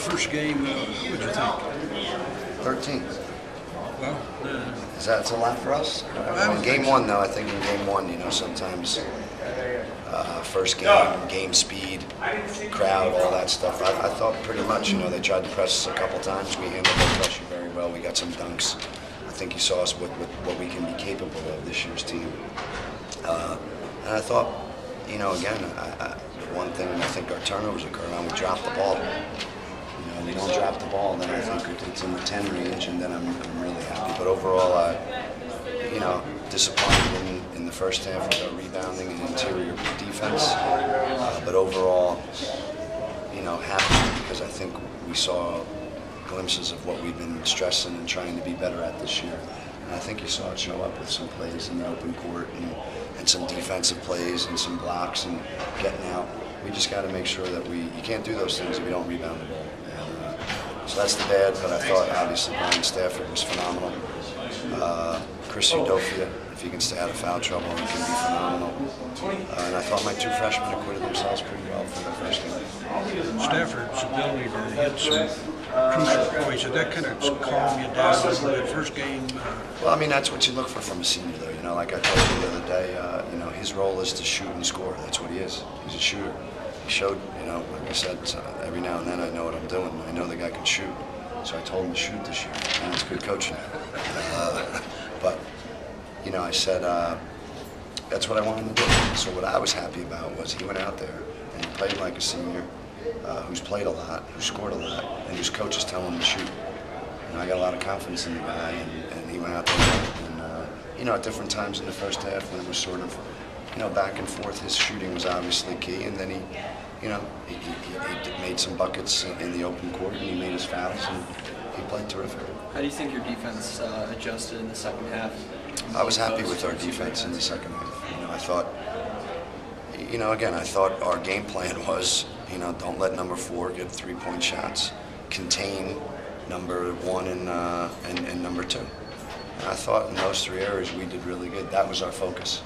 First game, what did you think? 13. Well, That's a lot for us? In game one, though, I think in game one, sometimes first game speed, crowd, all that stuff. I thought pretty much, they tried to press us a couple times. We handled that pressure very well. We got some dunks. I think you saw us with what we can be capable of this year's team. And I thought, again, one thing I think our turnovers occurred on, we dropped the ball. We don't drop the ball, then I think it's in the 10 range, and then I'm really happy. But overall, disappointed in the first half with our rebounding and interior defense. But overall, happy because I think we saw glimpses of what we've been stressing and trying to be better at this year. And I think you saw it show up with some plays in the open court and some defensive plays and some blocks and getting out. We just got to make sure that you can't do those things if we don't rebound the ball. So that's the bad, but I thought obviously Brian Stafford was phenomenal. Chris Udofia, if he can stay out of foul trouble, he can be phenomenal. And I thought my two freshmen acquitted themselves pretty well for their first game. Stafford's ability to hit some crucial points, did that kind of calm you down a little bit? First game? Well, I mean, that's what you look for from a senior, though. Like I told you the other day, his role is to shoot and score. That's what he is. He's a shooter. He showed, like I said, every now and then I know what I'm doing. I know the guy can shoot. So I told him to shoot this year. And it's good coaching. But, I said that's what I wanted to do. So what I was happy about was he went out there and he played like a senior who's played a lot, who scored a lot, and whose coaches tell him to shoot. I got a lot of confidence in the guy, and he went out there and, at different times in the first half when it was sort of, back and forth, his shooting was obviously key, and then he made some buckets in the open court, and he made his fouls, and he played terrific. How do you think your defense adjusted in the second half? I was happy with our defense in the second half. I thought, again, I thought our game plan was, don't let number 4 get 3-point shots, contain number 1 and number 2. And I thought in those 3 areas we did really good. That was our focus.